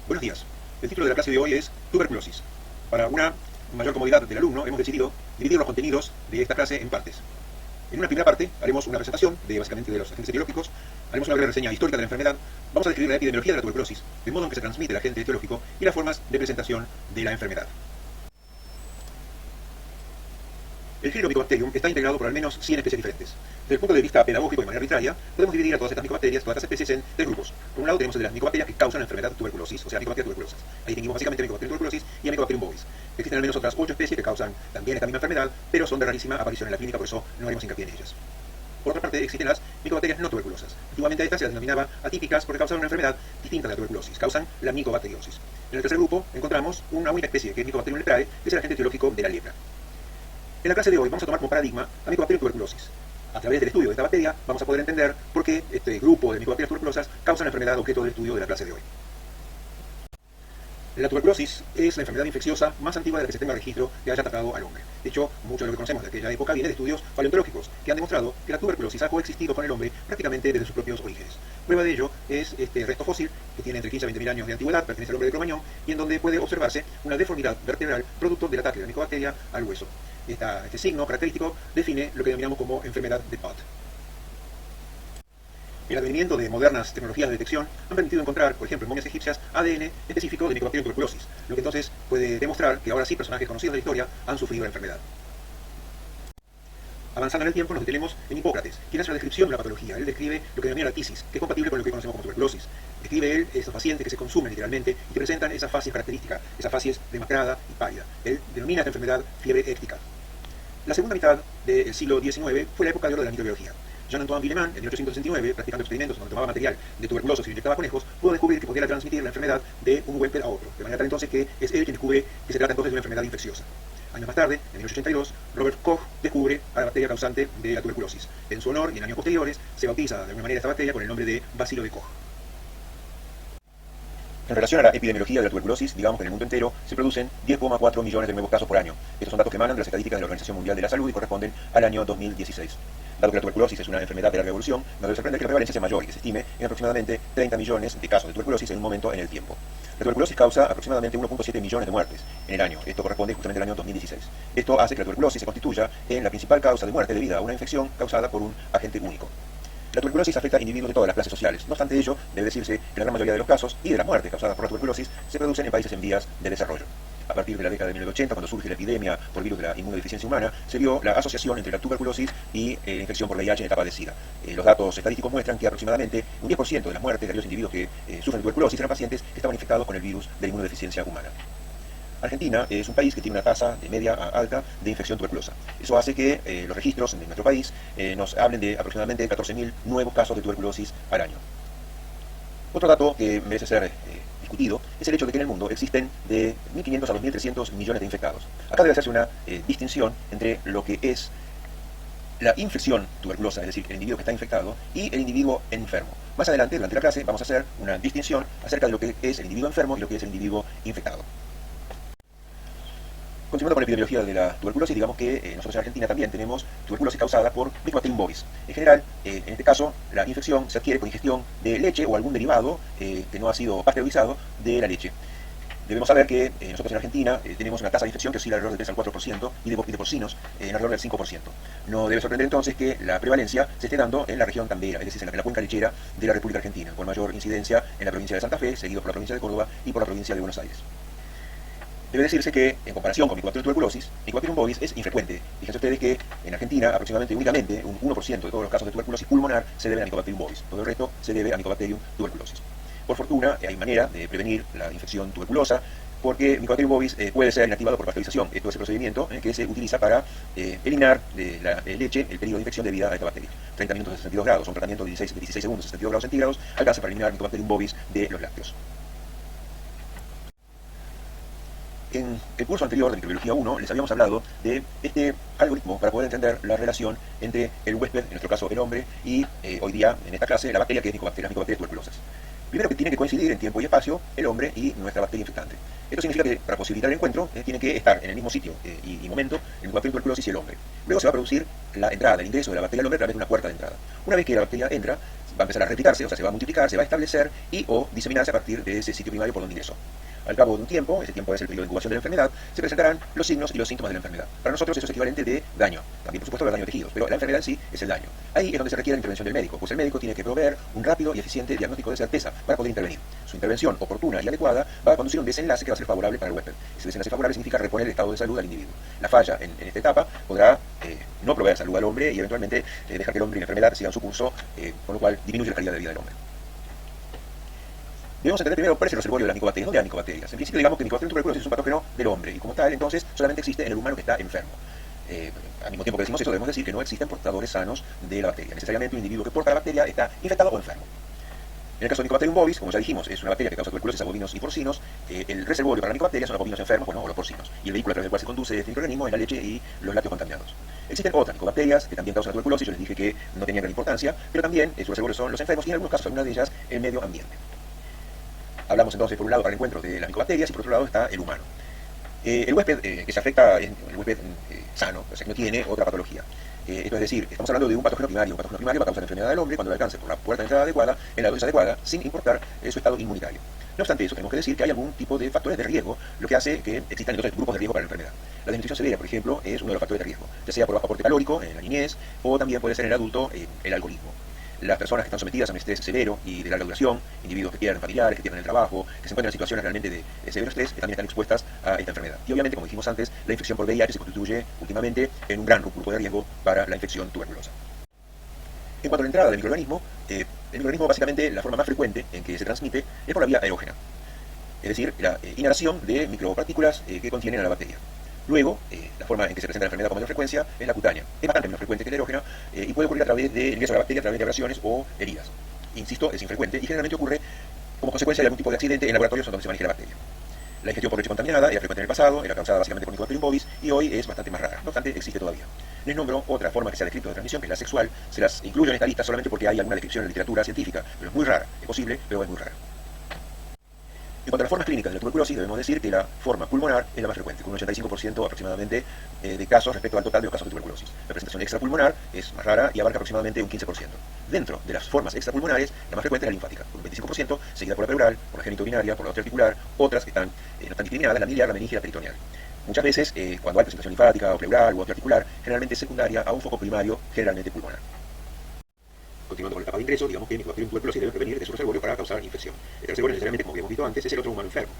Buenos días. El título de la clase de hoy es tuberculosis. Para una mayor comodidad del alumno, hemos decidido dividir los contenidos de esta clase en partes. En una primera parte haremos una presentación básicamente de los agentes etiológicos, haremos una breve reseña histórica de la enfermedad, vamos a describir la epidemiología de la tuberculosis, el modo en que se transmite el agente etiológico y las formas de presentación de la enfermedad. El género Mycobacterium está integrado por al menos 100 especies diferentes. Desde el punto de vista pedagógico y de manera arbitraria, podemos dividir a todas estas micobacterias, todas estas especies, en tres grupos. Por un lado tenemos el de las micobacterias que causan la enfermedad tuberculosis, o sea, Mycobacterium tuberculosas. Ahí distinguimos básicamente a Mycobacterium tuberculosis y a Mycobacterium bovis. Existen al menos otras 8 especies que causan también esta misma enfermedad, pero son de rarísima aparición en la clínica, por eso no haremos hincapié en ellas. Por otra parte, existen las micobacterias no tuberculosas. Antiguamente a estas se las denominaba atípicas porque causan una enfermedad distinta de la tuberculosis, causan la micobacteriosis. En el tercer grupo encontramos una única especie, que es Mycobacterium leprae, que es el agente etiológico de la lepra. En la clase de hoy vamos a tomar como paradigma a Mycobacterium tuberculosis. A través del estudio de esta bacteria vamos a poder entender por qué este grupo de micobacterias tuberculosas causa la enfermedad objeto del estudio de la clase de hoy. La tuberculosis es la enfermedad infecciosa más antigua de la que se tenga registro que haya atacado al hombre. De hecho, mucho de lo que conocemos de aquella época viene de estudios paleontológicos que han demostrado que la tuberculosis ha coexistido con el hombre prácticamente desde sus propios orígenes. Prueba de ello es este resto fósil que tiene entre 15 a 20.000 años de antigüedad, pertenece al hombre de Cro-Magnon, y en donde puede observarse una deformidad vertebral producto del ataque de la micobacteria al hueso. Este signo característico define lo que denominamos como enfermedad de Pott. El advenimiento de modernas tecnologías de detección han permitido encontrar, por ejemplo, en momias egipcias, ADN específico de Mycobacterium tuberculosis, lo que entonces puede demostrar que ahora sí personajes conocidos de la historia han sufrido la enfermedad. Avanzando en el tiempo, nos detenemos en Hipócrates, quien hace la descripción de la patología. Él describe lo que denomina la tisis, que es compatible con lo que conocemos como tuberculosis. Describe él esos pacientes que se consumen literalmente y que presentan esas facies características, esas facies demacrada y pálida. Él denomina esta enfermedad fiebre éctica. La segunda mitad del siglo XIX fue la época de oro de la microbiología. Jean-Antoine Villemin, en 1869, practicando experimentos donde tomaba material de tuberculosos y lo inyectaba a conejos, pudo descubrir que podía transmitir la enfermedad de un huésped a otro, de manera tal entonces que es él quien descubre que se trata entonces de una enfermedad infecciosa. Años más tarde, en 1882, Robert Koch descubre a la bacteria causante de la tuberculosis. En su honor y en años posteriores, se bautiza de alguna manera esta bacteria con el nombre de bacilo de Koch. En relación a la epidemiología de la tuberculosis, digamos que en el mundo entero se producen 10,4 millones de nuevos casos por año. Estos son datos que emanan de las estadísticas de la Organización Mundial de la Salud y corresponden al año 2016. Dado que la tuberculosis es una enfermedad de larga evolución, no debe sorprender que la prevalencia sea mayor y que se estime en aproximadamente 30 millones de casos de tuberculosis en un momento en el tiempo. La tuberculosis causa aproximadamente 1,7 millones de muertes en el año. Esto corresponde justamente al año 2016. Esto hace que la tuberculosis se constituya en la principal causa de muerte debida a una infección causada por un agente único. La tuberculosis afecta a individuos de todas las clases sociales. No obstante ello, debe decirse que la gran mayoría de los casos y de las muertes causadas por la tuberculosis se producen en países en vías de desarrollo. A partir de la década de 1980, cuando surge la epidemia por virus de la inmunodeficiencia humana, se vio la asociación entre la tuberculosis y la infección por VIH en etapa de SIDA. Los datos estadísticos muestran que aproximadamente un 10% de las muertes de aquellos individuos que sufren tuberculosis eran pacientes que estaban infectados con el virus de la inmunodeficiencia humana. Argentina es un país que tiene una tasa de media a alta de infección tuberculosa. Eso hace que los registros en nuestro país nos hablen de aproximadamente 14.000 nuevos casos de tuberculosis al año. Otro dato que merece ser discutido es el hecho de que en el mundo existen de 1.500 a 2.300 millones de infectados. Acá debe hacerse una distinción entre lo que es la infección tuberculosa, es decir, el individuo que está infectado, y el individuo enfermo. Más adelante, durante la clase, vamos a hacer una distinción acerca de lo que es el individuo enfermo y lo que es el individuo infectado. Continuando con la epidemiología de la tuberculosis, digamos que nosotros en Argentina también tenemos tuberculosis causada por Mycobacterium bovis. En general, en este caso, la infección se adquiere con ingestión de leche o algún derivado que no ha sido pasteurizado de la leche. Debemos saber que nosotros en Argentina tenemos una tasa de infección que oscila alrededor del 3 al 4% y de porcinos en alrededor del 5%. No debe sorprender entonces que la prevalencia se esté dando en la región tambera, es decir, en la cuenca lechera de la República Argentina, con mayor incidencia en la provincia de Santa Fe, seguido por la provincia de Córdoba y por la provincia de Buenos Aires. Debe decirse que, en comparación con Mycobacterium tuberculosis, Mycobacterium bovis es infrecuente. Fíjense ustedes que en Argentina aproximadamente únicamente un 1% de todos los casos de tuberculosis pulmonar se deben a Mycobacterium bovis. Todo el resto se debe a Mycobacterium tuberculosis. Por fortuna, hay manera de prevenir la infección tuberculosa, porque Mycobacterium bovis puede ser inactivado por pasteurización. Esto es el procedimiento que se utiliza para eliminar de la leche el periodo de infección debida a esta bacteria. 30 minutos a 62 grados, un tratamiento de 16 segundos a 62 grados centígrados, alcanza para eliminar Mycobacterium bovis de los lácteos. En el curso anterior de Microbiología 1 les habíamos hablado de este algoritmo para poder entender la relación entre el huésped, en nuestro caso el hombre, y hoy día en esta clase la bacteria que es Mycobacterium tuberculosas. Primero que tiene que coincidir en tiempo y espacio el hombre y nuestra bacteria infectante. Esto significa que para posibilitar el encuentro tiene que estar en el mismo sitio y momento el Mycobacterium tuberculosis y el hombre. Luego se va a producir la entrada, el ingreso de la bacteria al hombre a través de una puerta de entrada. Una vez que la bacteria entra, va a empezar a replicarse, o sea, se va a multiplicar, se va a establecer y o diseminarse a partir de ese sitio primario por donde ingresó. Al cabo de un tiempo, ese tiempo es el periodo de incubación de la enfermedad, se presentarán los signos y los síntomas de la enfermedad. Para nosotros eso es equivalente de daño, también por supuesto el daño de tejidos, pero la enfermedad en sí es el daño. Ahí es donde se requiere la intervención del médico, pues el médico tiene que proveer un rápido y eficiente diagnóstico de certeza para poder intervenir. Su intervención oportuna y adecuada va a conducir a un desenlace que va a ser favorable para el huésped. Ese desenlace favorable significa reponer el estado de salud al individuo. La falla en esta etapa podrá no proveer salud al hombre y eventualmente dejar que el hombre y la enfermedad sigan su curso, con lo cual disminuye la calidad de vida del hombre. Debemos entender primero cuál es el reservorio de las micobacterias. ¿Dónde hay micobacterias? En principio digamos que Mycobacterium tuberculosis es un patógeno del hombre y como tal entonces solamente existe en el humano que está enfermo. Al mismo tiempo que decimos esto debemos decir que no existen portadores sanos de la bacteria. Necesariamente un individuo que porta la bacteria está infectado o enfermo. En el caso de Mycobacterium bovis, como ya dijimos, es una bacteria que causa tuberculosis a bovinos y porcinos. El reservorio para la micobacteria son los bovinos enfermos, bueno, o los porcinos, y el vehículo a través del cual se conduce este microorganismo es la leche y los lácteos contaminados. Existen otras micobacterias que también causan la tuberculosis, yo les dije que no tenían gran importancia, pero también su reservorio son los enfermos y en algunos casos, algunas de ellas, el medio ambiente. Hablamos entonces por un lado para el encuentro de las micobacterias y por otro lado está el humano. El huésped que se afecta es el huésped sano, o sea que no tiene otra patología. Esto es decir, estamos hablando de un patógeno primario. Un patógeno primario va a causar la enfermedad del hombre cuando le alcance por la puerta de entrada adecuada, en la dosis adecuada, sin importar su estado inmunitario. No obstante eso, tenemos que decir que hay algún tipo de factores de riesgo, lo que hace que existan entonces grupos de riesgo para la enfermedad. La desnutrición severa, por ejemplo, es uno de los factores de riesgo, ya sea por bajo aporte calórico en la niñez, o también puede ser en el adulto el alcoholismo. Las personas que están sometidas a un estrés severo y de larga duración, individuos que pierden familiares, que pierden el trabajo, que se encuentran en situaciones realmente de severo estrés, también están expuestas a esta enfermedad. Y obviamente, como dijimos antes, la infección por VIH se constituye últimamente en un gran grupo de riesgo para la infección tuberculosa. En cuanto a la entrada del microorganismo, el microorganismo básicamente la forma más frecuente en que se transmite es por la vía aerógena, es decir, la inhalación de micropartículas que contienen a la bacteria. Luego, la forma en que se presenta la enfermedad con mayor frecuencia es la cutánea. Es bastante menos frecuente que la aerógena y puede ocurrir a través del ingreso de la bacteria a través de abrasiones o heridas. Insisto, es infrecuente y generalmente ocurre como consecuencia de algún tipo de accidente en laboratorios donde se maneja la bacteria. La ingestión por leche contaminada era frecuente en el pasado, era causada básicamente por Mycobacterium bovis y hoy es bastante más rara. No obstante, existe todavía. Les nombro otra forma que se ha descrito de transmisión, que es la sexual. Se las incluyo en esta lista solamente porque hay alguna descripción en la literatura científica, pero es muy rara. Es posible, pero es muy rara. En cuanto a las formas clínicas de la tuberculosis, debemos decir que la forma pulmonar es la más frecuente, con un 85% aproximadamente de casos respecto al total de los casos de tuberculosis. La presentación extrapulmonar es más rara y abarca aproximadamente un 15%. Dentro de las formas extrapulmonares, la más frecuente es la linfática, con un 25%, seguida por la pleural, por la genitourinaria, por la articular, otras que no están discriminadas, la miliar, la meninge y la peritoneal. Muchas veces, cuando hay presentación linfática o pleural o articular, generalmente es secundaria a un foco primario, generalmente pulmonar. Continuando con la etapa de ingreso, digamos que Mycobacterium tuberculosis debe prevenir de su reservorio para causar infección. Este reservorio necesariamente, como habíamos visto antes, es el otro humano enfermo.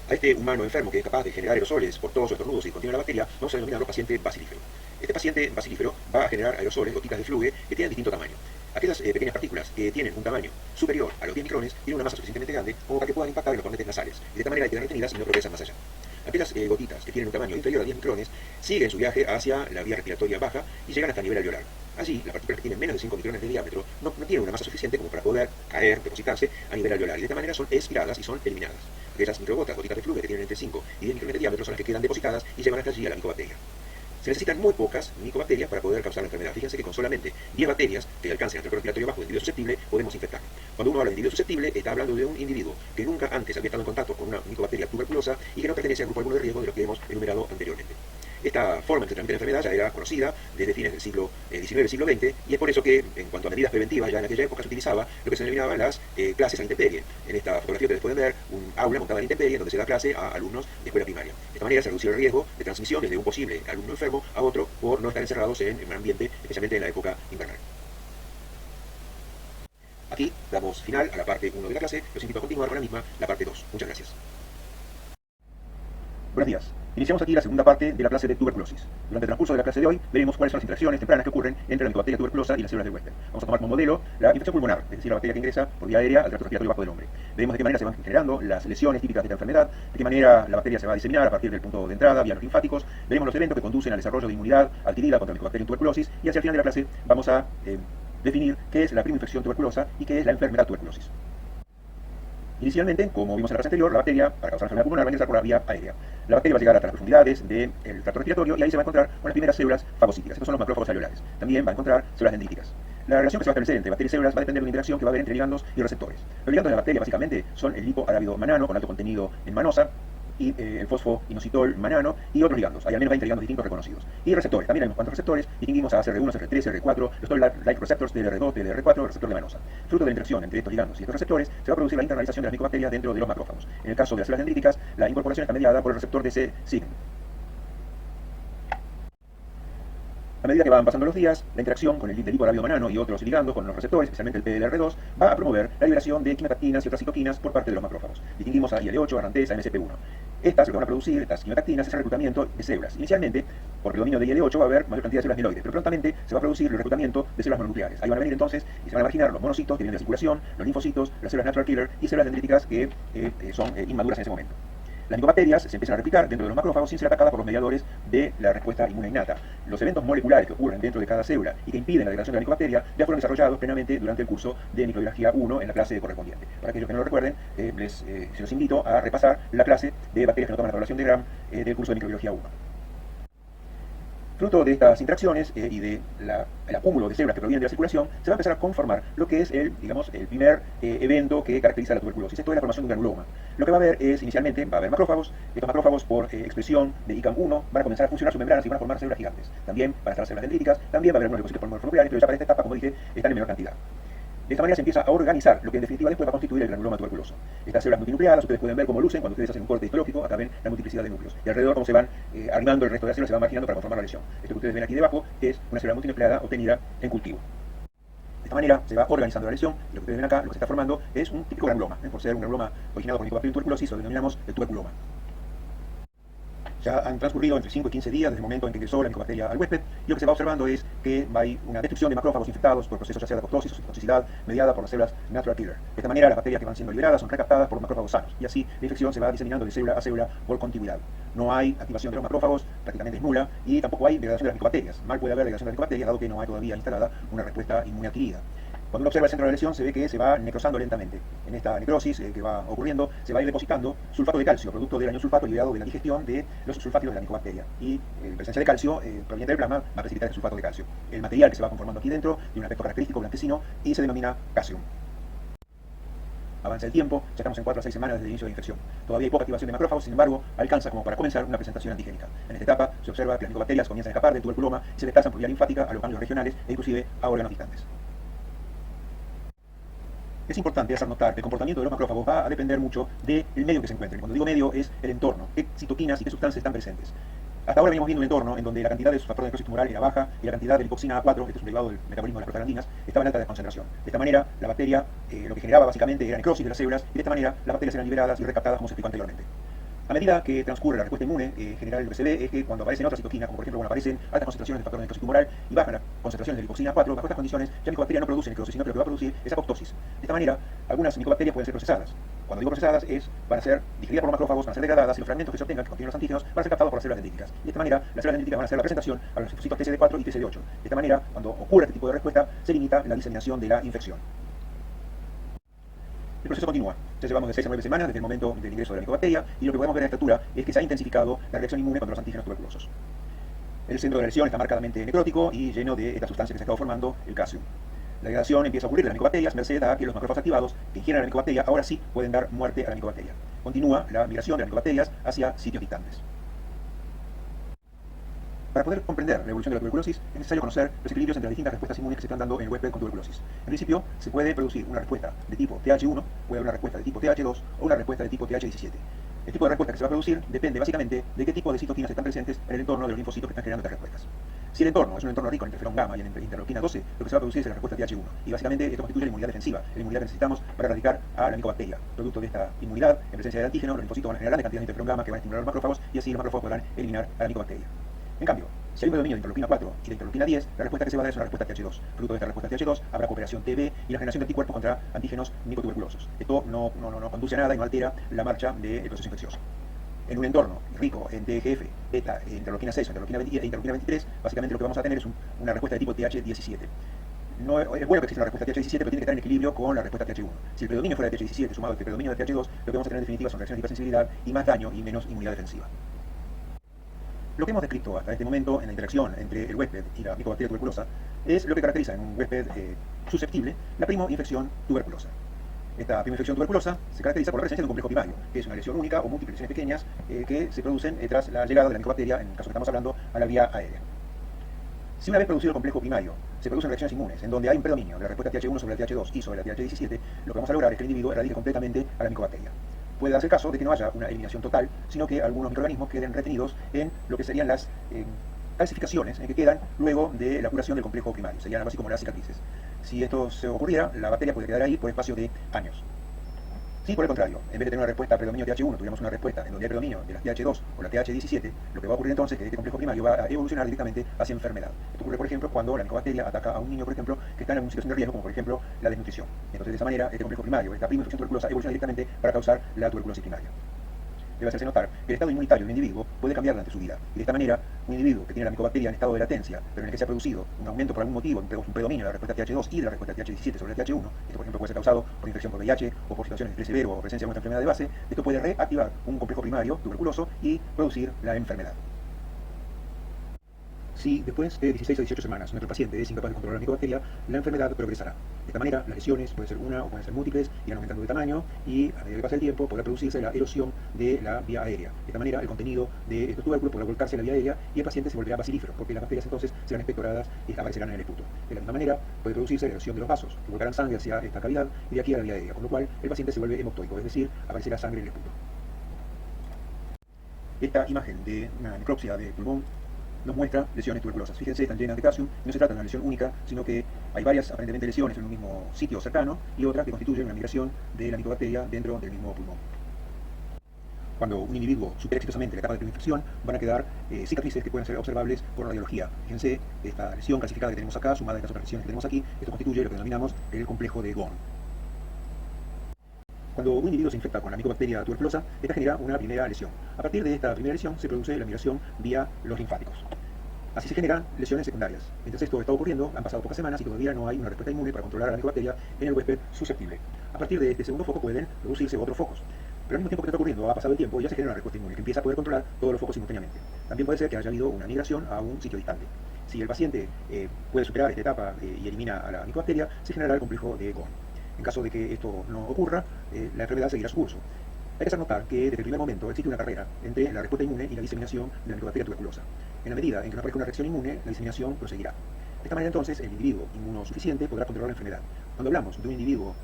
A este humano enfermo que es capaz de generar aerosoles por todos sus estornudos y contiene la bacteria, vamos a denominarlo paciente bacilífero. Este paciente bacilífero va a generar aerosoles, gotitas de fluge, que tienen distinto tamaño. Aquellas pequeñas partículas que tienen un tamaño superior a los 10 micrones tienen una masa suficientemente grande como para que puedan impactar en los cornetes nasales, y de esta manera hay que quedar retenidas y no progresan más allá. Aquellas gotitas que tienen un tamaño inferior a 10 micrones siguen su viaje hacia la vía respiratoria baja y llegan hasta el nivel alveolar. Allí, las partículas que tienen menos de 5 micrones de diámetro no tienen una masa suficiente como para poder caer, depositarse a nivel alveolar, y de esta manera son expiradas y son eliminadas. Aquellas microgotas, gotitas de flujo que tienen entre 5 y 10 micrones de diámetro son las que quedan depositadas y llevan hasta allí a la micobacteria. Se necesitan muy pocas micobacterias para poder causar la enfermedad. Fíjense que con solamente 10 bacterias que alcancen el tracto respiratorio bajo del individuo susceptible podemos infectar. Cuando uno habla de individuo susceptible, está hablando de un individuo que nunca antes había estado en contacto con una micobacteria tuberculosa y que no pertenece al grupo alguno de riesgo de los que hemos enumerado anteriormente. Esta forma en que se transmite la enfermedad ya era conocida desde fines del siglo XIX y siglo XX, y es por eso que, en cuanto a medidas preventivas, ya en aquella época se utilizaba lo que se denominaban las clases a la intemperie. En esta fotografía ustedes pueden ver un aula montada a la intemperie donde se da clase a alumnos de escuela primaria. De esta manera se reduce el riesgo de transmisión desde un posible alumno enfermo a otro por no estar encerrados en un ambiente, especialmente en la época invernal. Aquí damos final a la parte 1 de la clase. Los invito a continuar con la misma, la parte 2. Muchas gracias. Buenos días. Iniciamos aquí la segunda parte de la clase de tuberculosis. Durante el transcurso de la clase de hoy veremos cuáles son las interacciones tempranas que ocurren entre la micobacteria tuberculosa y las células del huésped. Vamos a tomar como modelo la infección pulmonar, es decir, la bacteria que ingresa por vía aérea al tracto respiratorio bajo del hombre. Veremos de qué manera se van generando las lesiones típicas de esta enfermedad, de qué manera la bacteria se va a diseminar a partir del punto de entrada vía los linfáticos. Veremos los eventos que conducen al desarrollo de inmunidad adquirida contra la micobacterium tuberculosis y hacia el final de la clase vamos a definir qué es la prima infección tuberculosa y qué es la enfermedad tuberculosis. Inicialmente, como vimos en la clase anterior, la bacteria, para causar enfermedad pulmonar, va a ingresar por la vía aérea. La bacteria va a llegar hasta las profundidades del tracto respiratorio y ahí se va a encontrar con las primeras células fagocíticas. Estos son los macrófagos alveolares. También va a encontrar células dendríticas. La relación que se va a establecer entre bacterias y células va a depender de una interacción que va a haber entre ligandos y receptores. Los ligandos de la bacteria, básicamente, son el lipoarábido manano, con alto contenido en manosa, y el fosfoinositol manano y otros ligandos. Hay al menos 20 ligandos distintos reconocidos. Y receptores, también hay unos cuantos receptores. Distinguimos a CR1, CR3, CR4, los Toll-like receptors, TLR2, TLR4, el receptor de Manosa. Fruto de la interacción entre estos ligandos y estos receptores, se va a producir la internalización de las micobacterias dentro de los macrófagos. En el caso de las células dendríticas, la incorporación está mediada por el receptor de C-Sign. A medida que van pasando los días, la interacción con el liporábido manano y otros ligandos con los receptores, especialmente el PLR2, va a promover la liberación de quimiotactinas y otras citoquinas por parte de los macrófagos. Distinguimos a IL-8, arantesa, MSP1. Estas lo que van a producir, estas quimiotactinas, es el reclutamiento de células. Inicialmente, por predominio de IL-8 va a haber mayor cantidad de células mieloides, pero prontamente se va a producir el reclutamiento de células mononucleares. Ahí van a venir entonces y se van a marginar los monocitos que vienen de la circulación, los linfocitos, las células natural killer y células dendríticas que son inmaduras en ese momento. Las micobacterias se empiezan a replicar dentro de los macrófagos sin ser atacadas por los mediadores de la respuesta inmune innata. Los eventos moleculares que ocurren dentro de cada célula y que impiden la degradación de la micobacteria ya fueron desarrollados plenamente durante el curso de microbiología 1 en la clase correspondiente. Para aquellos que no lo recuerden, se los invito a repasar la clase de bacterias que no toman la población de Gram del curso de microbiología 1. Fruto de estas interacciones y del acúmulo de células que provienen de la circulación, se va a empezar a conformar lo que es el primer evento que caracteriza la tuberculosis. Esto es la formación de un granuloma. Lo que va a haber es, inicialmente, va a haber macrófagos. Estos macrófagos, por expresión de ICAM1, van a comenzar a funcionar sus membranas y van a formar células gigantes. También van a estar las células dendríticas, también va a haber algunos leucocitos mononucleares, pero ya para esta etapa, como dije, están en menor cantidad. De esta manera se empieza a organizar lo que en definitiva después va a constituir el granuloma tuberculoso. Estas células multinucleadas, ustedes pueden ver cómo lucen cuando ustedes hacen un corte histológico, acá ven la multiplicidad de núcleos. Y alrededor cómo se van armando el resto de las células, se van marginando para conformar la lesión. Esto que ustedes ven aquí debajo es una célula multinucleada obtenida en cultivo. De esta manera se va organizando la lesión, y lo que ustedes ven acá, lo que se está formando es un típico granuloma. Por ser un granuloma originado por Mycobacterium tuberculosis, lo denominamos el tuberculoma. Ya han transcurrido entre 5 y 15 días desde el momento en que ingresó la micobacteria al huésped, y lo que se va observando es que hay una destrucción de macrófagos infectados por procesos ya sea de apoptosis o citotoxicidad mediada por las células natural killer. De esta manera, las bacterias que van siendo liberadas son recaptadas por los macrófagos sanos, y así la infección se va diseminando de célula a célula por continuidad. No hay activación de los macrófagos, prácticamente es nula, y tampoco hay degradación de las micobacterias. Mal puede haber degradación de las micobacterias, dado que no hay todavía instalada una respuesta inmune adquirida. Cuando uno observa el centro de la lesión, se ve que se va necrosando lentamente. En esta necrosis que va ocurriendo, se va a ir depositando sulfato de calcio, producto del sulfato liberado de la digestión de los sulfátidos de la micobacteria. Y la presencia de calcio proveniente del plasma va a precipitar el sulfato de calcio. El material que se va conformando aquí dentro tiene un aspecto característico blanquecino y se denomina calcium. Avanza el tiempo, ya estamos en 4 a 6 semanas desde el inicio de la infección. Todavía hay poca activación de macrófagos, sin embargo, alcanza como para comenzar una presentación antigénica. En esta etapa se observa que las micobacterias comienzan a escapar del tuberculoma y se desplazan por vía linfática a los ganglios regionales e inclusive a órganos distantes. Es importante hacer notar que el comportamiento de los macrófagos va a depender mucho del medio en que se encuentren. Cuando digo medio es el entorno, qué citoquinas y qué sustancias están presentes. Hasta ahora venimos viendo un entorno en donde la cantidad de sus factores de necrosis tumoral era baja y la cantidad de lipoxina A4, este es un derivado del metabolismo de las prostaglandinas, estaba en alta concentración. De esta manera, la bacteria lo que generaba básicamente era necrosis de las células y de esta manera las bacterias eran liberadas y recaptadas como se explicó anteriormente. A medida que transcurre la respuesta inmune, general lo que se ve es que cuando aparecen otras citoquinas, como por ejemplo cuando aparecen altas concentraciones de factor de necrosis tumoral y bajan las concentraciones de lipoxina 4, bajo estas condiciones ya la micobacteria no produce necrosis, sino que lo que va a producir es apoptosis. De esta manera, algunas micobacterias pueden ser procesadas. Cuando digo procesadas van a ser digeridas por los macrófagos, van a ser degradadas y los fragmentos que se obtengan, que contienen los antígenos, van a ser captados por las células dendríticas. Y de esta manera, las células dendríticas van a hacer la presentación a los linfocitos TCD4 y TCD8. De esta manera, cuando ocurre este tipo de respuesta, se limita la diseminación de la infección. El proceso continúa. Ya llevamos de 6 a 9 semanas desde el momento del ingreso de la micobacteria y lo que podemos ver en esta altura es que se ha intensificado la reacción inmune contra los antígenos tuberculosos. El centro de la lesión está marcadamente necrótico y lleno de esta sustancia que se ha estado formando, el calcio. La degradación empieza a ocurrir de las micobacterias merced a que los macrófagos activados que ingieren a la micobacteria ahora sí pueden dar muerte a la micobacteria. Continúa la migración de las micobacterias hacia sitios distantes. Para poder comprender la evolución de la tuberculosis es necesario conocer los equilibrios entre las distintas respuestas inmunes que se están dando en el huésped con tuberculosis. En principio, se puede producir una respuesta de tipo TH1, puede haber una respuesta de tipo TH2 o una respuesta de tipo TH17. El tipo de respuesta que se va a producir depende básicamente de qué tipo de citoquinas están presentes en el entorno de los linfocitos que están generando estas respuestas. Si el entorno es un entorno rico en interferón gamma y en interleuquina 12, lo que se va a producir es la respuesta TH1. Y básicamente esto constituye la inmunidad defensiva, la inmunidad que necesitamos para erradicar a la micobacteria. Producto de esta inmunidad, en presencia de antígeno, los linfocitos van a generar grandes cantidades de interferón gamma que van a estimular a los macrófagos y así los macrófagos podrán eliminar a la micobacteria. En cambio, si hay un predominio de interleuquina 4 y de interleuquina 10, la respuesta que se va a dar es una respuesta TH2. Producto de esta respuesta TH2 habrá cooperación TB y la generación de anticuerpos contra antígenos micotuberculosos. Esto no conduce a nada y no altera la marcha del proceso infeccioso. En un entorno rico en TGF, beta, interleuquina 6 o interleuquina 20 e interleuquina 23, básicamente lo que vamos a tener es una respuesta de tipo TH17. No, es bueno que exista una respuesta TH17, pero tiene que estar en equilibrio con la respuesta TH1. Si el predominio fuera de TH17 sumado al predominio de TH2, lo que vamos a tener en definitiva son reacciones de hipersensibilidad y más daño y menos inmunidad defensiva. Lo que hemos descrito hasta este momento en la interacción entre el huésped y la micobacteria tuberculosa es lo que caracteriza en un huésped susceptible la primo infección tuberculosa. Esta primera infección tuberculosa se caracteriza por la presencia de un complejo primario, que es una lesión única o múltiples lesiones pequeñas que se producen tras la llegada de la micobacteria, en el caso que estamos hablando, a la vía aérea. Si una vez producido el complejo primario se producen reacciones inmunes, en donde hay un predominio de la respuesta TH1 sobre la TH2 y sobre la TH17, lo que vamos a lograr es que el individuo erradique completamente a la micobacteria. Puede darse el caso de que no haya una eliminación total, sino que algunos microorganismos queden retenidos en lo que serían las calcificaciones que quedan luego de la curación del complejo primario, serían algo así como las cicatrices. Si esto se ocurriera, la bacteria puede quedar ahí por espacio de años. Si por el contrario, en vez de tener una respuesta a predominio TH1, tuviéramos una respuesta en donde hay predominio de la TH2 o la TH17, lo que va a ocurrir entonces es que este complejo primario va a evolucionar directamente hacia enfermedad. Esto ocurre, por ejemplo, cuando la micobacteria ataca a un niño, por ejemplo, que está en una situación de riesgo, como por ejemplo la desnutrición. Entonces, de esa manera, este complejo primario, esta prima infección tuberculosa, evoluciona directamente para causar la tuberculosis primaria. Debe hacerse notar que el estado inmunitario de un individuo puede cambiar durante su vida. Y de esta manera, un individuo que tiene la micobacteria en estado de latencia, pero en el que se ha producido un aumento por algún motivo, un predominio de la respuesta TH2 y de la respuesta TH17 sobre la TH1, esto por ejemplo puede ser causado por infección por VIH o por situaciones de estrés severo o presencia de una enfermedad de base, esto puede reactivar un complejo primario tuberculoso y producir la enfermedad. Si después de 16 a 18 semanas nuestro paciente es incapaz de controlar la micobacteria, la enfermedad progresará. De esta manera, las lesiones pueden ser una o pueden ser múltiples, irán aumentando de tamaño y a medida que pase el tiempo podrá producirse la erosión de la vía aérea. De esta manera, el contenido de estos tubérculos podrá volcarse a la vía aérea y el paciente se volverá bacilífero, porque las bacterias entonces serán expectoradas y aparecerán en el esputo. De la misma manera, puede producirse la erosión de los vasos, que volcarán sangre hacia esta cavidad y de aquí a la vía aérea, con lo cual el paciente se vuelve hemoptoico, es decir, aparecerá sangre en el esputo. Esta imagen de una necropsia de pulmón nos muestra lesiones tuberculosas. Fíjense, están llenas de calcium, y no se trata de una lesión única, sino que hay varias aparentemente lesiones en un mismo sitio cercano y otra que constituyen una migración de la micobacteria dentro del mismo pulmón. Cuando un individuo supera exitosamente la etapa de primera infección, van a quedar cicatrices que pueden ser observables por radiología. Fíjense, esta lesión calcificada que tenemos acá, sumada a estas otras lesiones que tenemos aquí, esto constituye lo que denominamos el complejo de Ghon. Cuando un individuo se infecta con la micobacteria tuberculosa, esta genera una primera lesión. A partir de esta primera lesión se produce la migración vía los linfáticos. Así se generan lesiones secundarias. Mientras esto está ocurriendo, han pasado pocas semanas y todavía no hay una respuesta inmune para controlar a la micobacteria en el huésped susceptible. A partir de este segundo foco pueden producirse otros focos. Pero al mismo tiempo que está ocurriendo, ha pasado el tiempo y ya se genera una respuesta inmune que empieza a poder controlar todos los focos simultáneamente. También puede ser que haya habido una migración a un sitio distante. Si el paciente puede superar esta etapa y elimina a la micobacteria, se generará el complejo de Ghon. En caso de que esto no ocurra, la enfermedad seguirá su curso. Hay que hacer notar que desde el primer momento existe una carrera entre la respuesta inmune y la diseminación de la micobacteria tuberculosa. En la medida en que no aparezca una reacción inmune, la diseminación proseguirá. De esta manera entonces el individuo inmunosuficiente podrá controlar la enfermedad. Cuando hablamos de un individuo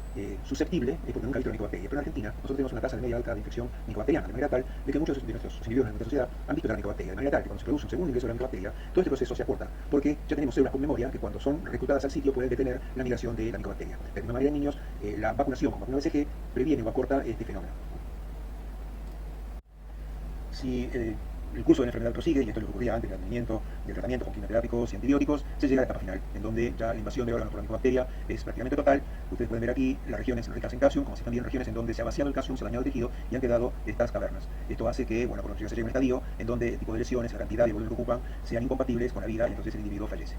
susceptible es porque nunca ha visto la micobacteria, pero en Argentina nosotros tenemos una tasa de media alta de infección micobacteriana, de manera tal de que muchos de nuestros individuos en nuestra sociedad han visto la micobacteria, de manera tal que cuando se produce un segundo ingreso de la micobacteria, todo este proceso se acorta, porque ya tenemos células con memoria que cuando son reclutadas al sitio pueden detener la migración de la micobacteria. De la misma manera en niños, la vacunación con vacuna BCG previene o acorta este fenómeno. Si el curso de la enfermedad prosigue, y esto es lo que ocurría antes del advenimiento del tratamiento con quimioterápicos y antibióticos, se llega a la etapa final, en donde ya la invasión de órganos por la micobacteria es prácticamente total. Ustedes pueden ver aquí las regiones ricas en calcio, como si también regiones en donde se ha vaciado el calcio, se ha dañado el tejido y han quedado estas cavernas. Esto hace que, bueno, por lo que se llegue a un estadio en donde el tipo de lesiones, la cantidad de volumen que ocupan, sean incompatibles con la vida y entonces el individuo fallece.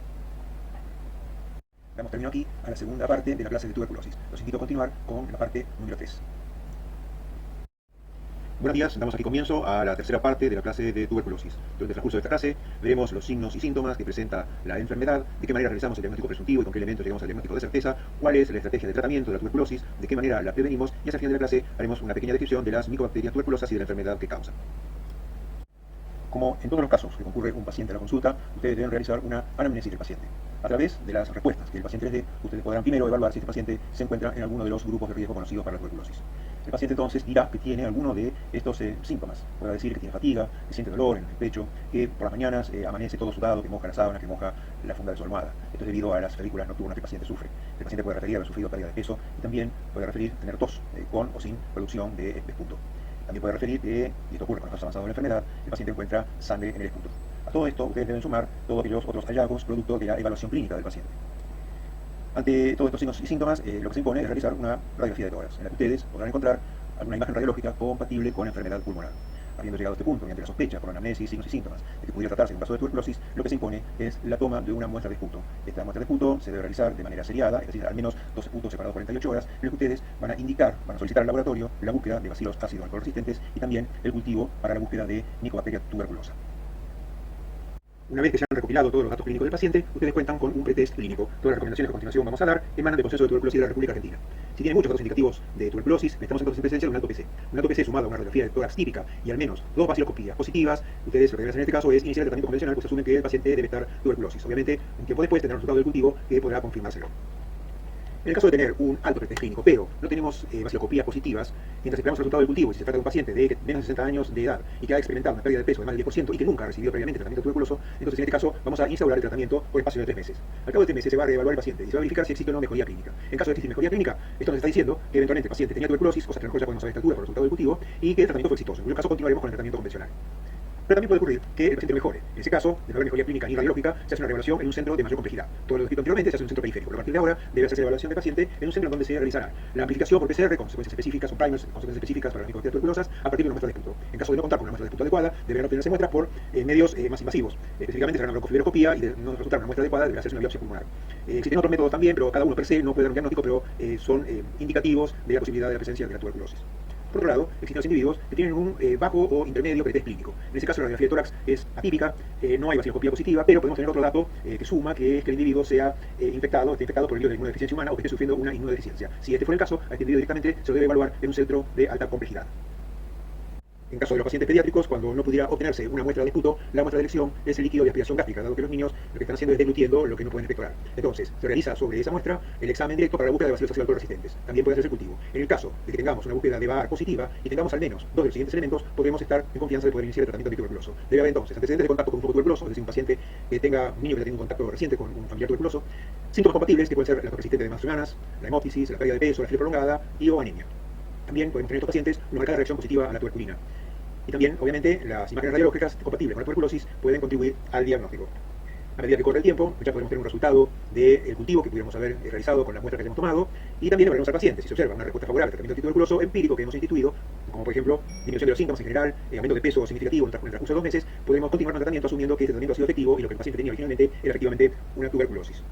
Damos término aquí a la segunda parte de la clase de tuberculosis. Los invito a continuar con la parte número 3. Buenos días, damos aquí comienzo a la tercera parte de la clase de tuberculosis. Durante el transcurso de esta clase veremos los signos y síntomas que presenta la enfermedad, de qué manera realizamos el diagnóstico presuntivo y con qué elementos llegamos al diagnóstico de certeza, cuál es la estrategia de tratamiento de la tuberculosis, de qué manera la prevenimos y hacia el final de la clase haremos una pequeña descripción de las micobacterias tuberculosas y de la enfermedad que causan. Como en todos los casos que concurre un paciente a la consulta, ustedes deben realizar una anamnesis del paciente. A través de las respuestas que el paciente les dé, ustedes podrán primero evaluar si este paciente se encuentra en alguno de los grupos de riesgo conocidos para la tuberculosis. El paciente entonces dirá que tiene alguno de estos síntomas. Podrá decir que tiene fatiga, que siente dolor en el pecho, que por las mañanas amanece todo sudado, que moja la sábana, que moja la funda de su almohada. Esto es debido a las febrículas nocturnas que el paciente sufre. El paciente puede referir haber sufrido pérdida de peso y también puede referir tener tos con o sin producción de esputo. También puede referir que, y esto ocurre con los casos avanzados de la enfermedad, el paciente encuentra sangre en el esputo. A todo esto ustedes deben sumar todos aquellos otros hallazgos producto de la evaluación clínica del paciente. Ante todos estos signos y síntomas, lo que se impone es realizar una radiografía de tórax, en la que ustedes podrán encontrar alguna imagen radiológica compatible con enfermedad pulmonar. Habiendo llegado a este punto, mediante la sospecha por anamnesis, signos y síntomas de que pudiera tratarse de un caso de tuberculosis, lo que se impone es la toma de una muestra de esputo. Esta muestra de esputo se debe realizar de manera seriada, es decir, al menos 2 esputos separados 48 horas, en los que ustedes van a solicitar al laboratorio la búsqueda de bacilos ácido alcohol resistentes y también el cultivo para la búsqueda de Mycobacteria tuberculosa. Una vez que se han recopilado todos los datos clínicos del paciente, ustedes cuentan con un pretest clínico. Todas las recomendaciones que a continuación vamos a dar emanan del Consenso de Tuberculosis de la República Argentina. Si tienen muchos datos indicativos de tuberculosis, estamos entonces en presencia de un alto PC. Un alto PC sumado a una radiografía de tórax típica y al menos 2 vaciloscopías positivas, ustedes lo que deben hacer en este caso es iniciar el tratamiento convencional, pues asumen que el paciente debe estar tuberculosis. Obviamente, un tiempo después tendrá un resultado del cultivo que podrá confirmárselo. En el caso de tener un alto pretest clínico, pero no tenemos vaciloscopías positivas, mientras esperamos el resultado del cultivo, y si se trata de un paciente de menos de 60 años de edad y que ha experimentado una pérdida de peso de más del 10% y que nunca ha recibido previamente tratamiento tuberculoso, entonces en este caso vamos a instaurar el tratamiento por espacio de 3 meses. Al cabo de 3 meses se va a reevaluar el paciente y se va a verificar si existe o no mejoría clínica. En caso de existir mejoría clínica, esto nos está diciendo que eventualmente el paciente tenía tuberculosis, cosa que a lo mejor ya podemos saber a esta altura por el resultado del cultivo, y que el tratamiento fue exitoso. En cuyo caso continuaremos con el tratamiento convencional. Pero también puede ocurrir que el paciente mejore. En ese caso, de no haber mejoría clínica ni radiológica, se hace una reevaluación en un centro de mayor complejidad. Todo lo descrito anteriormente se hace en un centro periférico. Pero a partir de ahora debe hacerse la evaluación del paciente en un centro donde se realizará la amplificación por PCR con secuencias específicas o primers, consecuencias específicas para las micobacterias tuberculosas a partir de una muestra de esputo. En caso de no contar con una muestra de esputo adecuada, deberán obtenerse muestras por medios más invasivos. Específicamente será una broncofibroscopía y de no resultar una muestra adecuada deberá hacerse una biopsia pulmonar. Existen otros métodos también, pero cada uno per se no puede dar un diagnóstico, pero son indicativos de la posibilidad de la presencia de la tuberculosis. Por otro lado, existen los individuos que tienen un bajo o intermedio pretest clínico. En ese caso, la radiografía de tórax es atípica, no hay vaciloscopía positiva, pero podemos tener otro dato que suma, que es que el individuo sea esté infectado por el virus de inmunodeficiencia humana o que esté sufriendo una inmunodeficiencia. Si este fuera el caso, a este individuo directamente se lo debe evaluar en un centro de alta complejidad. En caso de los pacientes pediátricos, cuando no pudiera obtenerse una muestra de esputo, la muestra de elección es el líquido de aspiración gástrica, dado que los niños lo que están haciendo es deglutiendo lo que no pueden expectorar. Entonces, se realiza sobre esa muestra el examen directo para la búsqueda de bacilos ácido resistentes. También puede hacerse el cultivo. En el caso de que tengamos una búsqueda de VAR positiva y tengamos al menos 2 de los siguientes elementos, podremos estar en confianza de poder iniciar el tratamiento antituberculoso. Debe haber entonces antecedentes de contacto con un foco tuberculoso, es decir, un paciente que tenga un niño que tenga un contacto reciente con un familiar tuberculoso, síntomas compatibles que pueden ser la persistente de más semanas, la hemóptisis, la pérdida de peso, la fiebre prolongada y o anemia. También podemos tener en estos pacientes una marcada reacción positiva a la tuberculina. Y también, obviamente, las imágenes radiológicas compatibles con la tuberculosis pueden contribuir al diagnóstico. A medida que corre el tiempo, ya podemos tener un resultado del cultivo que pudiéramos haber realizado con la muestra que hayamos tomado, y también evaluaremos al paciente. Si se observa una respuesta favorable al tratamiento antituberculoso empírico que hemos instituido, como por ejemplo disminución de los síntomas en general, aumento de peso significativo en el transcurso de 2 meses, podemos continuar con el tratamiento asumiendo que este tratamiento ha sido efectivo y lo que el paciente tenía originalmente era efectivamente una tuberculosis.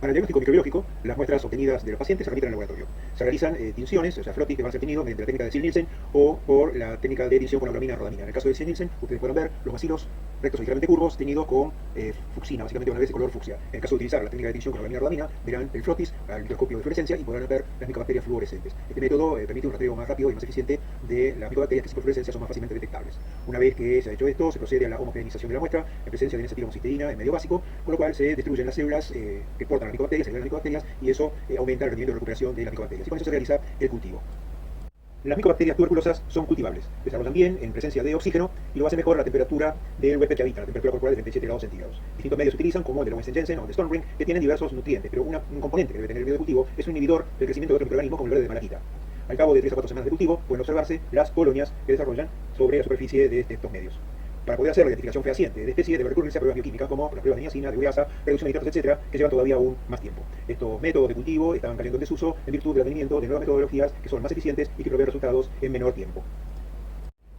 Para el diagnóstico microbiológico, las muestras obtenidas de los pacientes se remiten al laboratorio. Se realizan tinciones, o sea, frotis que van a ser tenidos mediante la técnica de Ziehl-Nielsen o por la técnica de tinción con auramina rodamina. En el caso de Ziehl-Nielsen, ustedes podrán ver los bacilos rectos o ligeramente curvos tenidos con fucsina, básicamente una vez de color fucsia. En el caso de utilizar la técnica de tinción con auramina rodamina, verán el frotis al microscopio de fluorescencia y podrán ver las micobacterias fluorescentes. Este método permite un rastreo más rápido y más eficiente de las micobacterias que sin fluorescencia son más fácilmente detectables. Una vez que se ha hecho esto, se procede a la homogeneización de la muestra en presencia de N-acetilhomocisteína en medio básico, con lo cual se destruyen las células que portan las micobacterias, se liberan las micobacterias y eso aumenta el rendimiento de recuperación de las micobacterias. Y con eso se realiza el cultivo. Las micobacterias tuberculosas son cultivables, desarrollan bien en presencia de oxígeno y lo hace mejor la temperatura del huésped que habita, la temperatura corporal de 37 grados centígrados. Distintos medios se utilizan, como el de Lowenstein-Jensen o el de Stormring, que tienen diversos nutrientes, pero un componente que debe tener el medio de cultivo es un inhibidor del crecimiento de otros microorganismos como el verde de malaquita. Al cabo de 3 a 4 semanas de cultivo pueden observarse las colonias que desarrollan sobre la superficie de estos medios. Para poder hacer la identificación fehaciente de especie debe recurrirse a pruebas bioquímicas como las pruebas de niacina, de ureasa, reducción de nitratos, etc., que llevan todavía aún más tiempo. Estos métodos de cultivo están cayendo en desuso en virtud del advenimiento de nuevas metodologías que son más eficientes y que proveen resultados en menor tiempo.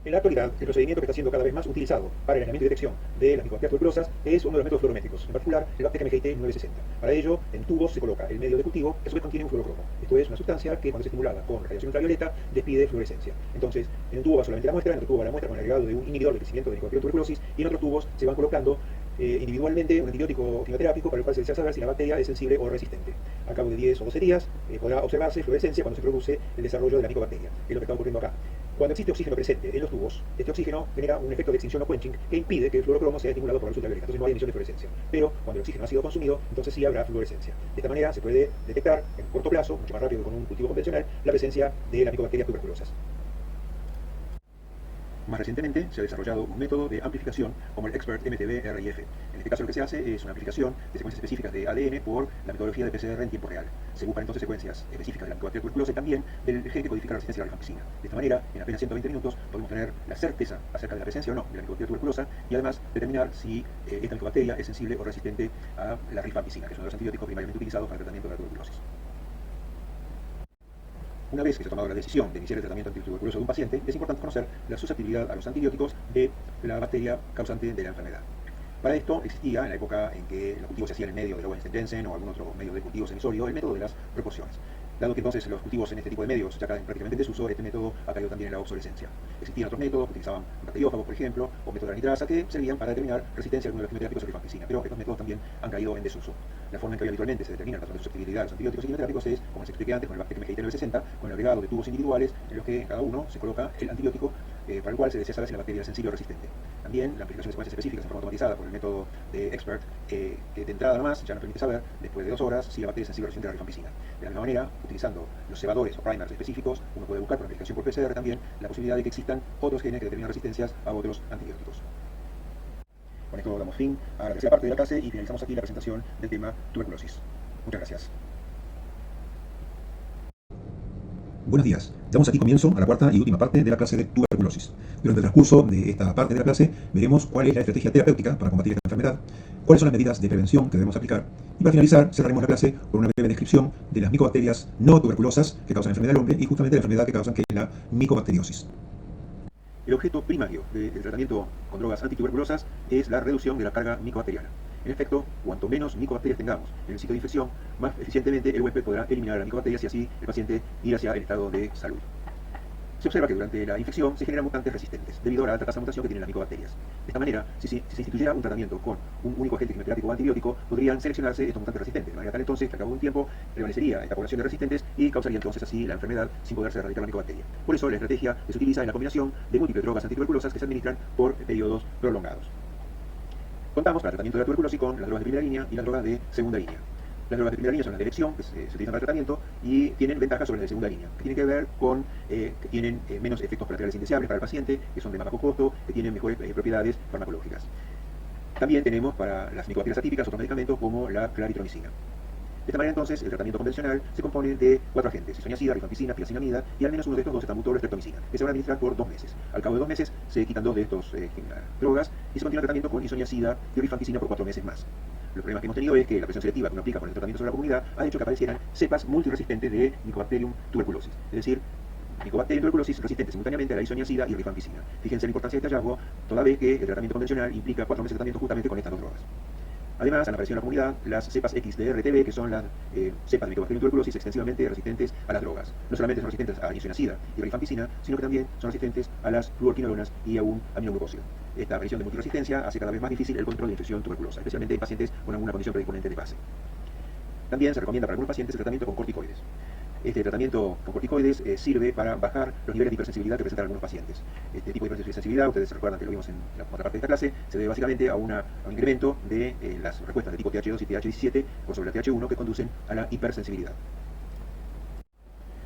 En la actualidad, el procedimiento que está siendo cada vez más utilizado para el aislamiento y detección de las micobacterias tuberculosas es uno de los métodos fluorométricos, en particular el Bacteria MGT 960. Para ello, en tubos se coloca el medio de cultivo que a su vez contiene un fluorocromo. Esto es una sustancia que, cuando es estimulada con radiación ultravioleta, despide fluorescencia. Entonces, en un tubo va solamente la muestra, en otro tubo va la muestra con el agregado de un inhibidor de crecimiento de micobacterias tuberculosis, y en otros tubos se van colocando individualmente un antibiótico quimioterápico para el cual se desea saber si la bacteria es sensible o resistente. Al cabo de 10 o 12 días podrá observarse fluorescencia cuando se produce el desarrollo de la micobacteria. Es lo que está ocurriendo acá. Cuando existe oxígeno presente en los tubos, este oxígeno genera un efecto de extinción o quenching que impide que el fluorocromo sea estimulado por la luz ultravioleta. Entonces no hay emisión de fluorescencia. Pero cuando el oxígeno ha sido consumido, entonces sí habrá fluorescencia. De esta manera se puede detectar en corto plazo, mucho más rápido que con un cultivo convencional, la presencia de las micobacterias tuberculosas. Más recientemente se ha desarrollado un método de amplificación como el Expert MTB-RIF. En este caso lo que se hace es una amplificación de secuencias específicas de ADN por la metodología de PCR en tiempo real. Se buscan entonces secuencias específicas de la micobacteria tuberculosa y también del gen que codifica la resistencia a la rifampicina. De esta manera, en apenas 120 minutos podemos tener la certeza acerca de la presencia o no de la micobacteria tuberculosa y además determinar si esta micobacteria es sensible o resistente a la rifampicina, que es uno de los antibióticos primariamente utilizados para el tratamiento de la tuberculosis. Una vez que se ha tomado la decisión de iniciar el tratamiento antituberculoso de un paciente, es importante conocer la susceptibilidad a los antibióticos de la bacteria causante de la enfermedad. Para esto existía, en la época en que el cultivo se hacía en el medio de Lowenstein-Jensen o algún otro medio de cultivo semisorio, el método de las proporciones. Dado que entonces los cultivos en este tipo de medios ya caen prácticamente en desuso, este método ha caído también en la obsolescencia. Existían otros métodos que utilizaban bacteriófagos, por ejemplo, o método de la nitrasa, que servían para determinar resistencia a algunos de los quimioterápicos o rifampicina, pero estos métodos también han caído en desuso. La forma en que hoy habitualmente se determina el patrón de susceptibilidad a los antibióticos y quimioterápicos es, como les expliqué antes, con el Bactec MGIT 960, con el agregado de tubos individuales en los que cada uno se coloca el antibiótico para el cual se desea saber si la bacteria es sensible o resistente. También la amplificación de secuencias específicas en forma automatizada por el método de Expert, que de entrada nomás ya nos permite saber, después de 2 horas, si la bacteria es sensible o resistente a la rifampicina. De la misma manera, utilizando los cebadores o primers específicos, uno puede buscar por amplificación por PCR también la posibilidad de que existan otros genes que determinan resistencias a otros antibióticos. Con esto damos fin a la tercera parte de la clase y finalizamos aquí la presentación del tema tuberculosis. Muchas gracias. Buenos días. Damos aquí comienzo a la cuarta y última parte de la clase de tuberculosis. Durante el transcurso de esta parte de la clase veremos cuál es la estrategia terapéutica para combatir esta enfermedad, cuáles son las medidas de prevención que debemos aplicar y para finalizar cerraremos la clase con una breve descripción de las micobacterias no tuberculosas que causan la enfermedad del hombre y justamente la enfermedad que causan, que es la micobacteriosis. El objeto primario del tratamiento con drogas antituberculosas es la reducción de la carga micobacteriana. En efecto, cuanto menos micobacterias tengamos en el sitio de infección, más eficientemente el huésped podrá eliminar las micobacterias y así el paciente ir hacia el estado de salud. Se observa que durante la infección se generan mutantes resistentes, debido a la alta tasa de mutación que tienen las micobacterias. De esta manera, si se instituyera un tratamiento con un único agente quimioterápico o antibiótico, podrían seleccionarse estos mutantes resistentes. De manera tal entonces, que al cabo de un tiempo, prevalecería esta población de resistentes y causaría entonces así la enfermedad sin poderse erradicar la micobacteria. Por eso, la estrategia que se utiliza es la combinación de múltiples drogas antituberculosas que se administran por periodos prolongados. Contamos para el tratamiento de la tuberculosis con las drogas de primera línea y las drogas de segunda línea. Las drogas de primera línea son las de elección, que se utilizan para el tratamiento y tienen ventajas sobre las de segunda línea, que tienen que ver con que tienen menos efectos colaterales indeseables para el paciente, que son de más bajo costo, que tienen mejores propiedades farmacológicas. También tenemos para las micobacterias atípicas otros medicamentos como la claritromicina. De esta manera entonces el tratamiento convencional se compone de 4 agentes: isoniazida, rifampicina, fiacinamida y al menos uno de estos dos estanbutor o streptomicina, que se van a administrar por 2 meses. Al cabo de 2 meses se quitan 2 de estos drogas y se continúa el tratamiento con isoniazida y rifampicina por 4 meses más. Los problemas que hemos tenido es que la presión selectiva que uno aplica con el tratamiento sobre la comunidad ha hecho que aparecieran cepas multiresistentes de Mycobacterium tuberculosis, es decir, Mycobacterium tuberculosis resistente simultáneamente a la isoniazida y rifampicina. Fíjense la importancia de este hallazgo, toda vez que el tratamiento convencional implica 4 meses de tratamiento justamente con estas 2 drogas. Además, han aparecido en la comunidad las cepas X de RTV, que son las cepas de Mycobacterium tuberculosis extensivamente resistentes a las drogas. No solamente son resistentes a isoniazida y rifampicina, sino que también son resistentes a las fluorquinolonas y a un aminoglucósido. Esta aparición de multiresistencia hace cada vez más difícil el control de infección tuberculosa, especialmente en pacientes con alguna condición predisponente de base. También se recomienda para algunos pacientes el tratamiento con corticoides. Este tratamiento con corticoides sirve para bajar los niveles de hipersensibilidad que presentan algunos pacientes. Este tipo de hipersensibilidad, ustedes recuerdan que lo vimos en la otra parte de esta clase, se debe básicamente a un incremento de las respuestas de tipo TH2 y TH17 por sobre la TH1 que conducen a la hipersensibilidad.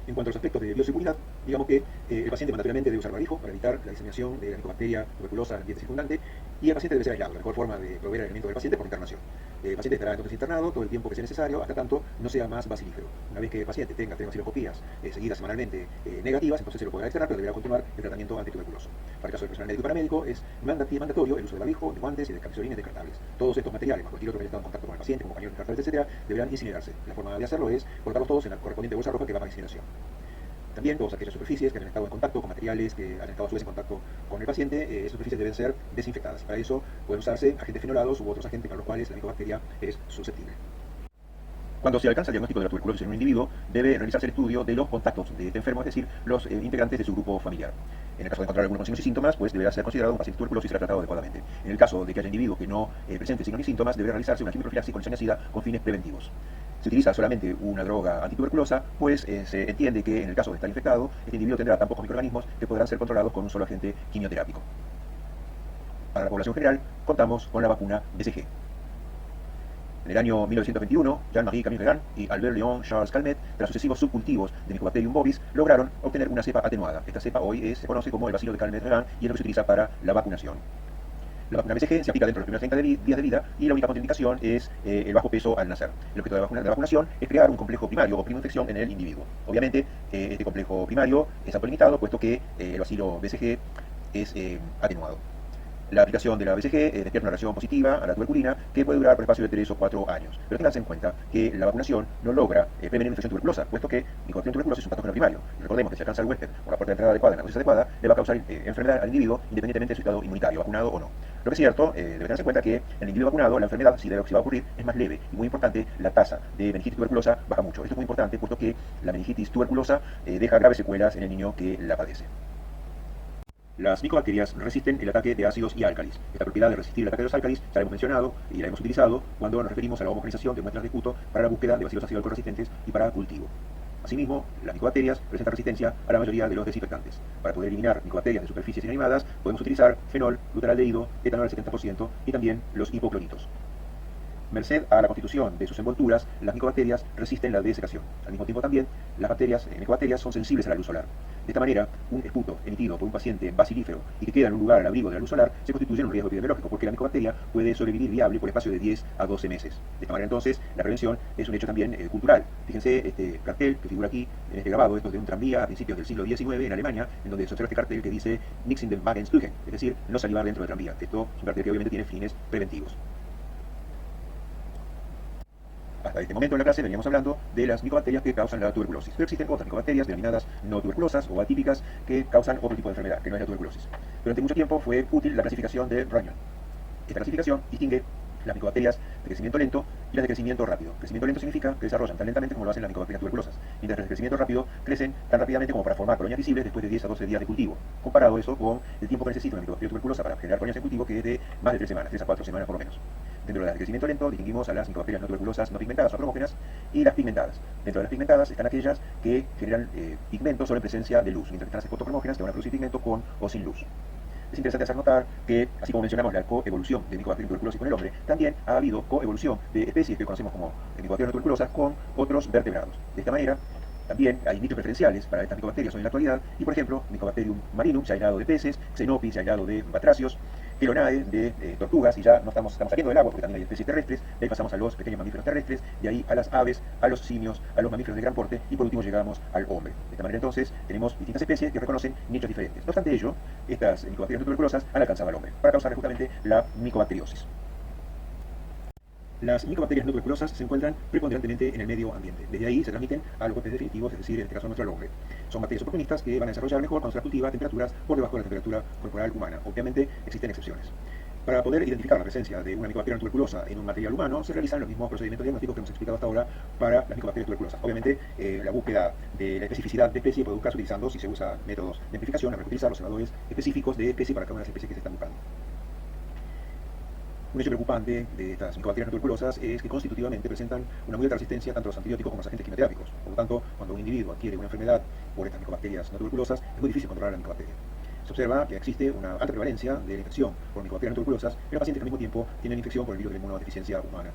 En cuanto a los aspectos de bioseguridad, digamos que el paciente mandatoriamente debe usar barbijo para evitar la diseminación de la micobacteria tuberculosa en el ambiente circundante y el paciente debe ser aislado. La mejor forma de proveer el alimento del paciente es por internación. El paciente estará entonces internado todo el tiempo que sea necesario, hasta tanto no sea más bacilífero. Una vez que el paciente tenga 3 baciloscopías seguidas semanalmente negativas, entonces se lo podrá externar, pero deberá continuar el tratamiento antituberculoso. Para el caso del personal médico y paramédico, es mandatorio el uso de barbijo, de guantes y de camisolines descartables. Todos estos materiales, más cualquier otro que haya estado en contacto con el paciente, como pañuelos descartables, etc., deberán incinerarse. La forma de hacerlo es colocarlos todos en la correspondiente bolsa roja que va para incineración. También todas aquellas superficies que hayan estado en contacto con materiales que hayan estado a su vez en contacto con el paciente, esas superficies deben ser desinfectadas. Para eso pueden usarse agentes fenolados u otros agentes para los cuales la micobacteria es susceptible. Cuando se alcanza el diagnóstico de la tuberculosis en un individuo, debe realizarse el estudio de los contactos de este enfermo, es decir, los integrantes de su grupo familiar. En el caso de encontrar algunos signos y síntomas, pues deberá ser considerado un paciente tuberculosis y será tratado adecuadamente. En el caso de que haya individuos que no presenten signos ni síntomas, deberá realizarse una quimioprofilaxis con isoniazida con fines preventivos. Se utiliza solamente una droga antituberculosa, pues se entiende que en el caso de estar infectado, este individuo tendrá tan pocos microorganismos que podrán ser controlados con un solo agente quimioterápico. Para la población general, contamos con la vacuna BCG. En el año 1921, Jean-Marie Camille y Albert Léon Charles Calmette, tras sucesivos subcultivos de Mycobacterium bovis, lograron obtener una cepa atenuada. Esta cepa hoy se conoce como el bacilo de Calmette-Regan y es lo que se utiliza para la vacunación. La vacuna BCG se aplica dentro de los primeros 30 días de vida y la única contraindicación es el bajo peso al nacer. El objeto de la vacunación es crear un complejo primario o primo-infección en el individuo. Obviamente, este complejo primario es autolimitado, puesto que el bacilo BCG es atenuado. La aplicación de la BCG despierta una reacción positiva a la tuberculina que puede durar por espacio de 3 o 4 años. Pero tenganse en cuenta que la vacunación no logra prevenir infección tuberculosa, puesto que Mycobacterium tuberculosis es un patógeno primario. Recordemos que si alcanza al huésped por la puerta de entrada adecuada en la dosis adecuada, le va a causar enfermedad al individuo independientemente de su estado inmunitario, vacunado o no. Lo que es cierto, debe tenerse en cuenta que en el individuo vacunado la enfermedad, si va a ocurrir, es más leve. Y muy importante, la tasa de meningitis tuberculosa baja mucho. Esto es muy importante puesto que la meningitis tuberculosa deja graves secuelas en el niño que la padece. Las micobacterias resisten el ataque de ácidos y álcalis. Esta propiedad de resistir el ataque de los álcalis ya la hemos mencionado y la hemos utilizado cuando nos referimos a la homogenización de muestras de cuto para la búsqueda de bacilos ácido alcoholresistentes y para cultivo. Asimismo, las micobacterias presentan resistencia a la mayoría de los desinfectantes. Para poder eliminar micobacterias de superficies inanimadas, podemos utilizar fenol, glutaraldehído, etanol al 70% y también los hipocloritos. Merced a la constitución de sus envolturas, las micobacterias resisten la desecación. Al mismo tiempo también, las micobacterias son sensibles a la luz solar. De esta manera, un esputo emitido por un paciente bacilífero y que queda en un lugar al abrigo de la luz solar se constituye en un riesgo epidemiológico porque la micobacteria puede sobrevivir viable por espacio de 10 a 12 meses. De esta manera entonces, la prevención es un hecho también cultural. Fíjense este cartel que figura aquí en este grabado, esto es de un tranvía a principios del siglo XIX en Alemania, en donde se observa este cartel que dice "Nix in den Wagen stücken", es decir, no salivar dentro del tranvía. Esto es un cartel que obviamente tiene fines preventivos. Hasta este momento en la clase veníamos hablando de las micobacterias que causan la tuberculosis. Pero existen otras micobacterias denominadas no tuberculosas o atípicas que causan otro tipo de enfermedad, que no es la tuberculosis. Durante mucho tiempo fue útil la clasificación de Runyon. Esta clasificación distingue las micobacterias de crecimiento lento y las de crecimiento rápido. Crecimiento lento significa que desarrollan tan lentamente como lo hacen las micobacterias tuberculosas, mientras que las de crecimiento rápido crecen tan rápidamente como para formar colonias visibles después de 10 a 12 días de cultivo. Comparado eso con el tiempo que necesita una micobacteria tuberculosa para generar colonias en cultivo, que es de más de 3 semanas, 3 a 4 semanas por lo menos. Dentro de las de crecimiento lento distinguimos a las micobacterias no tuberculosas no pigmentadas o acromógenas y las pigmentadas. Dentro de las pigmentadas están aquellas que generan pigmento solo en presencia de luz, mientras que están las espotocromógenas que van a producir pigmento con o sin luz. Es interesante hacer notar que, así como mencionamos la coevolución de micobacterias tuberculosis con el hombre, también ha habido coevolución de especies que conocemos como micobacterias no tuberculosas con otros vertebrados. De esta manera, también hay nichos preferenciales para estas micobacterias hoy en la actualidad, y por ejemplo, Mycobacterium marinum se ha aislado de peces, Xenopus se ha aislado de batracios, Chelonae de tortugas, y ya no estamos saliendo del agua porque también hay especies terrestres, de ahí pasamos a los pequeños mamíferos terrestres, de ahí a las aves, a los simios, a los mamíferos de gran porte, y por último llegamos al hombre. De esta manera entonces tenemos distintas especies que reconocen nichos diferentes. No obstante ello, estas micobacterias no tuberculosas han alcanzado al hombre para causar justamente la micobacteriosis. Las micobacterias no tuberculosas se encuentran preponderantemente en el medio ambiente. Desde ahí se transmiten a los huéspedes definitivos, es decir, en este caso a nuestro hombre. Son bacterias oportunistas que van a desarrollar mejor cuando se las cultiva a temperaturas por debajo de la temperatura corporal humana. Obviamente existen excepciones. Para poder identificar la presencia de una micobacteria no tuberculosa en un material humano, se realizan los mismos procedimientos diagnósticos que hemos explicado hasta ahora para las micobacterias tuberculosas. Obviamente, la búsqueda de la especificidad de especie puede buscarse utilizando, si se usa métodos de amplificación, habrá que utilizar observadores específicos de especie para cada una de las especies que se están buscando. Un hecho preocupante de estas micobacterias no tuberculosas es que constitutivamente presentan una muy alta resistencia tanto a los antibióticos como a los agentes quimioterápicos. Por lo tanto, cuando un individuo adquiere una enfermedad por estas micobacterias no tuberculosas, es muy difícil controlar la micobacteria. Se observa que existe una alta prevalencia de la infección por micobacterias no tuberculosas en los pacientes que al mismo tiempo tienen infección por el virus de la inmunodeficiencia humana.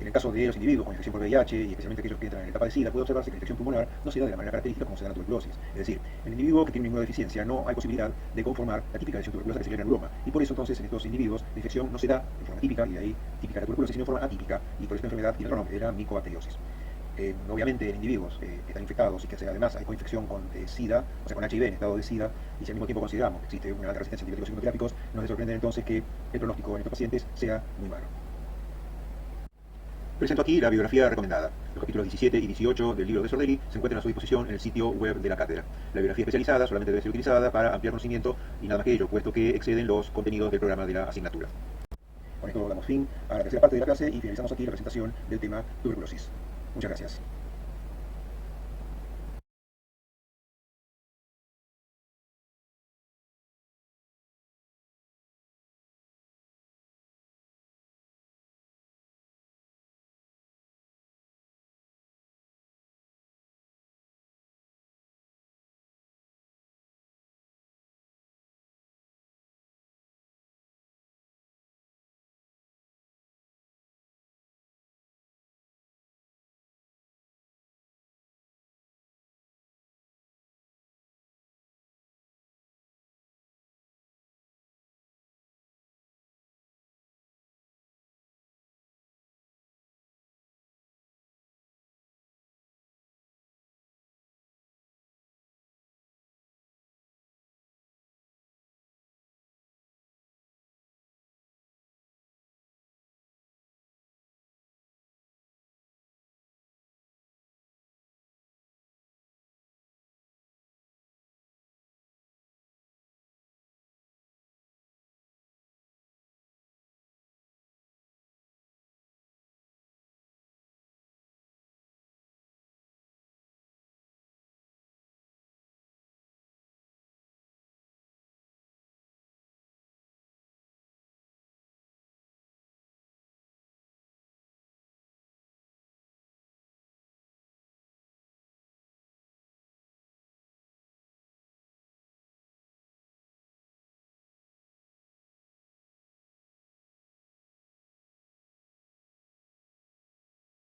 En el caso de los individuos con infección por VIH, y especialmente aquellos que entran en la etapa de SIDA, puede observarse que la infección pulmonar no se da de la manera característica como se da en la tuberculosis. Es decir, en el individuo que tiene una inmunodeficiencia no hay posibilidad de conformar la típica lesión tuberculosa que sería el granuloma. Y por eso entonces en estos individuos la infección no se da en forma típica, y de ahí típica de la tuberculosis, sino en forma atípica, y por esta enfermedad tiene otro nombre, la micobacteriosis. Obviamente en individuos que están infectados y que además hay coinfección con SIDA, o sea con HIV en estado de SIDA, y si al mismo tiempo consideramos que existe una alta resistencia a antibióticos y quimioterápicos, nos debe sorprender entonces que el pronóstico en estos pacientes sea muy malo. Presento aquí la bibliografía recomendada. Los capítulos 17 y 18 del libro de Sordelli se encuentran a su disposición en el sitio web de la cátedra. La bibliografía especializada solamente debe ser utilizada para ampliar conocimiento y nada más que ello, puesto que exceden los contenidos del programa de la asignatura. Con esto damos fin a la tercera parte de la clase y finalizamos aquí la presentación del tema tuberculosis. Muchas gracias.